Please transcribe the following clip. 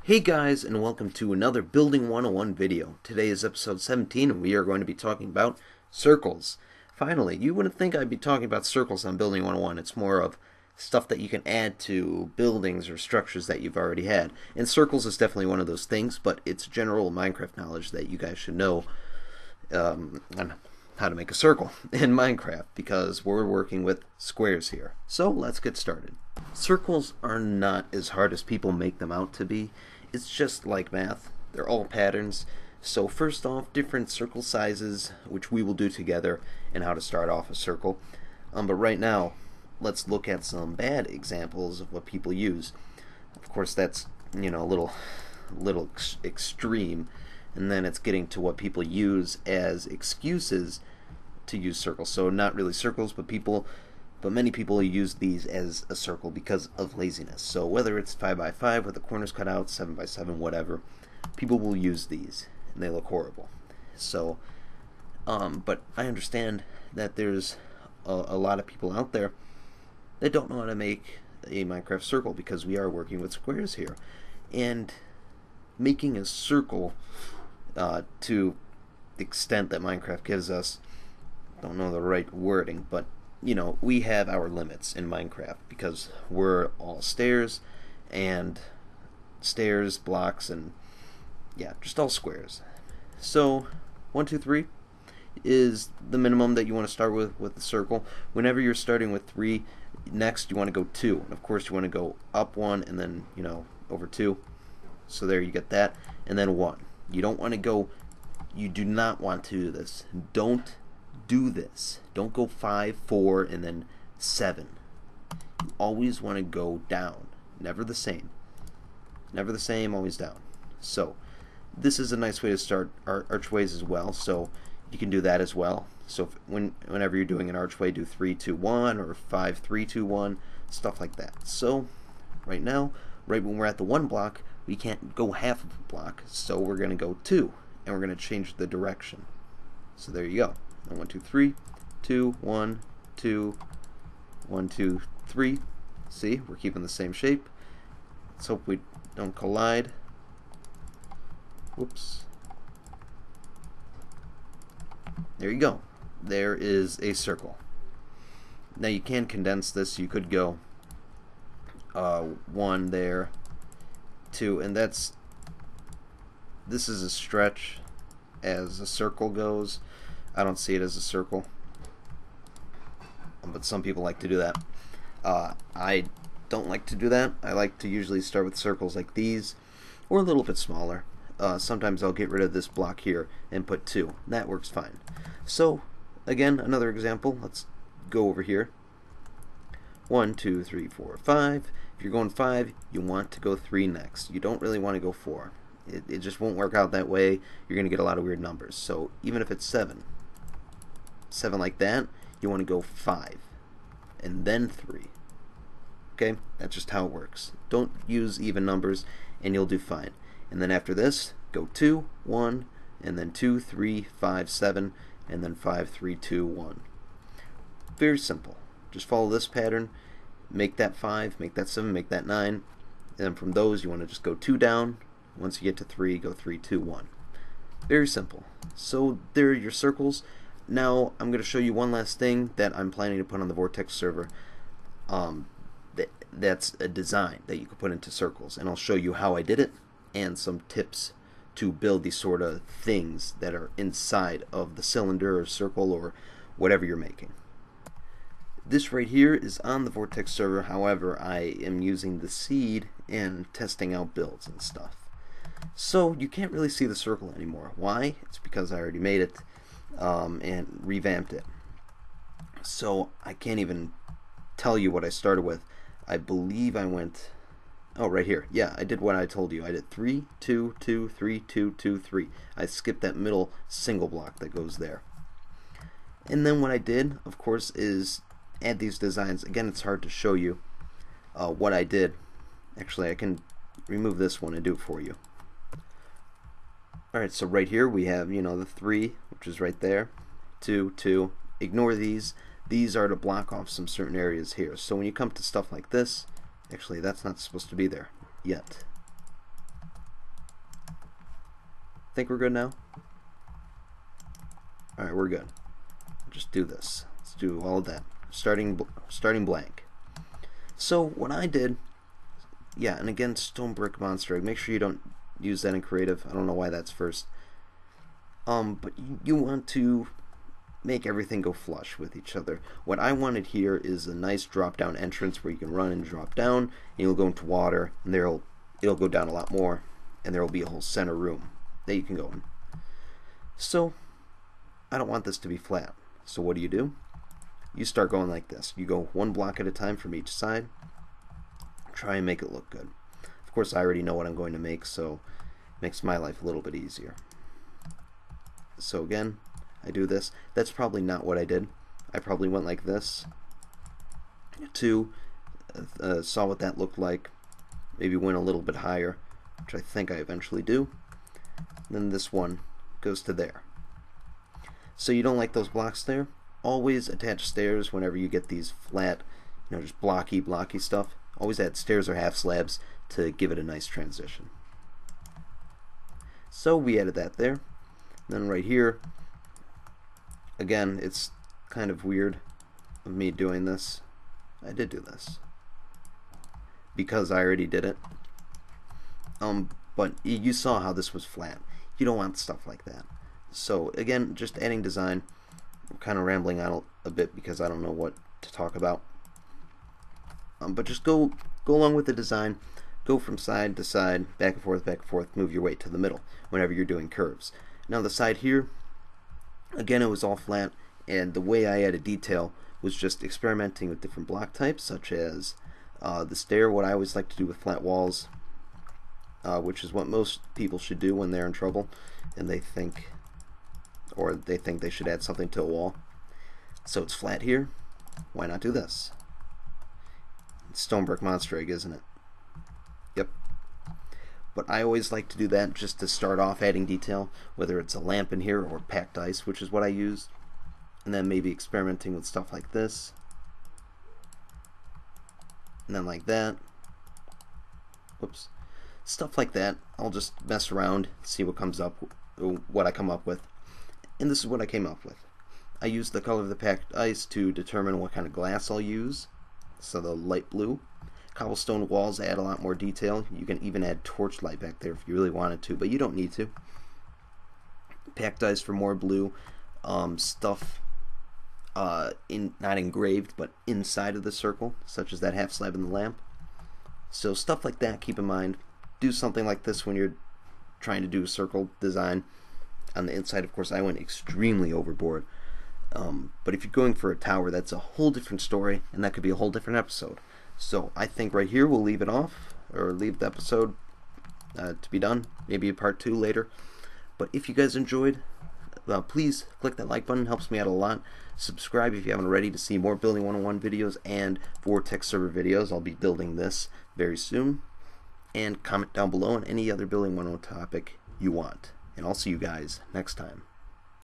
Hey guys, and welcome to another Building 101 video. Today is episode 17 and we are going to be talking about circles. Finally, you wouldn't think I'd be talking about circles on Building 101. It's more of stuff that you can add to buildings or structures that you've already had. And circles is definitely one of those things, but it's general Minecraft knowledge that you guys should know on how to make a circle in Minecraft, because we're working with squares here. So let's get started. Circles are not as hard as people make them out to be. It's just like math. They're all patterns. So first off, different circle sizes, which we will do together, and how to start off a circle. But right now, let's look at some bad examples of what people use. Of course, that's a little extreme, and then it's getting to what people use as excuses to use circles. So not really circles, but many people use these as a circle because of laziness. So whether it's 5x5 with the corners cut out, 7x7, whatever, people will use these, and they look horrible. So, but I understand that there's a lot of people out there that don't know how to make a Minecraft circle, because we are working with squares here. And making a circle to the extent that Minecraft gives us, don't know the right wording, but we have our limits in Minecraft because we're all stairs, blocks, and yeah, just all squares. So 1, 2, 3 is the minimum that you want to start with the circle. Whenever you're starting with 3, next you want to go 2, and of course you want to go up 1 and then over 2. So there you get that, and then 1. You don't want to go. You do not want to do this. Don't do this. Don't go 5, 4, and then 7. You always want to go down. Never the same. Never the same, always down. So this is a nice way to start archways as well. So you can do that as well. So whenever you're doing an archway, do 3, 2, 1, or 5, 3, 2, 1, stuff like that. So right now, right when we're at the 1 block, we can't go half of a block. So we're going to go 2, and we're going to change the direction. So there you go. 1, 2, 3, 2, 1, 2, 1, 2, 3. See, we're keeping the same shape. Let's hope we don't collide. Whoops. There you go. There is a circle. Now you can condense this. You could go 1 there, 2, and this is a stretch as a circle goes. I don't see it as a circle, but some people like to do that. I don't like to do that. I like to usually start with circles like these, or a little bit smaller. Sometimes I'll get rid of this block here and put 2. That works fine. So again, another example. Let's go over here. 1, 2, 3, 4, 5. If you're going 5, you want to go 3 next. You don't really want to go 4. It just won't work out that way. You're going to get a lot of weird numbers. So even if it's 7 like that, you want to go 5 and then 3. Okay, that's just how it works. Don't use even numbers and you'll do fine. And then after this, go 2, 1, and then 2, 3, 5, 7, and then 5, 3, 2, 1. Very simple. Just follow this pattern. Make that 5, make that 7, make that 9, and then from those you want to just go 2 down. Once you get to 3, go 3, 2, 1. Very simple. So there are your circles. Now I'm going to show you one last thing that I'm planning to put on the Vortex server. That's a design that you can put into circles, and I'll show you how I did it and some tips to build these sort of things that are inside of the cylinder or circle or whatever you're making. This right here is on the Vortex server. However, I am using the seed and testing out builds and stuff. So you can't really see the circle anymore. Why? It's because I already made it and revamped it. So I can't even tell you what I started with. I believe I went, right here. Yeah, I did what I told you. I did 3, 2, 2, 3, 2, 2, 3. I skipped that middle single block that goes there. And then what I did, of course, is add these designs. Again, it's hard to show you what I did. Actually, I can remove this one and do it for you. Alright, so right here we have, the 3, which is right there. 2, 2. Ignore these. These are to block off some certain areas here. So when you come to stuff like this, actually that's not supposed to be there yet. Think we're good now? Alright, we're good. Just do this. Let's do all of that. Starting blank. So what I did, yeah, and again, stone brick monster egg. Make sure you don't use that in creative. I don't know why that's first. But you want to make everything go flush with each other. What I wanted here is a nice drop down entrance where you can run and drop down, and you'll go into water, and it'll go down a lot more, and there will be a whole center room that you can go in. So I don't want this to be flat. So what do? You start going like this. You go one block at a time from each side. Try and make it look good. Of course, I already know what I'm going to make, so it makes my life a little bit easier. So again, I do this. That's probably not what I did. I probably went like this. Saw what that looked like. Maybe went a little bit higher, which I think I eventually do. Then this one goes to there. So you don't like those blocks there? Always attach stairs whenever you get these flat, just blocky stuff. Always add stairs or half slabs to give it a nice transition. So we added that there. Then right here, again, it's kind of weird of me doing this. I did do this because I already did it. But you saw how this was flat. You don't want stuff like that. So again, just adding design. I'm kind of rambling out a bit because I don't know what to talk about. But just go along with the design. Go from side to side, back and forth, move your way to the middle whenever you're doing curves. Now the side here, again, it was all flat, and the way I added detail was just experimenting with different block types, such as the stair, what I always like to do with flat walls, which is what most people should do when they're in trouble and they think they should add something to a wall. So it's flat here. Why not do this? It's stone brick monster egg, isn't it? Yep. But I always like to do that just to start off adding detail, whether it's a lamp in here or packed ice, which is what I used, and then maybe experimenting with stuff like this, and then like that. Whoops. Stuff like that. I'll just mess around, see what I come up with. And this is what I came up with. I used the color of the packed ice to determine what kind of glass I'll use. So the light blue. Cobblestone walls add a lot more detail. You can even add torchlight back there if you really wanted to, but you don't need to. Packed ice for more blue. Stuff not engraved, but inside of the circle, such as that half slab in the lamp. So stuff like that, keep in mind. Do something like this when you're trying to do a circle design. On the inside, of course, I went extremely overboard. But if you're going for a tower, that's a whole different story, and that could be a whole different episode. So I think right here we'll leave it off, or leave the episode to be done. Maybe a part 2 later. But if you guys enjoyed, please click that like button. It helps me out a lot. Subscribe if you haven't already to see more Building 101 videos and Vortex server videos. I'll be building this very soon. And comment down below on any other Building 101 topic you want. And I'll see you guys next time.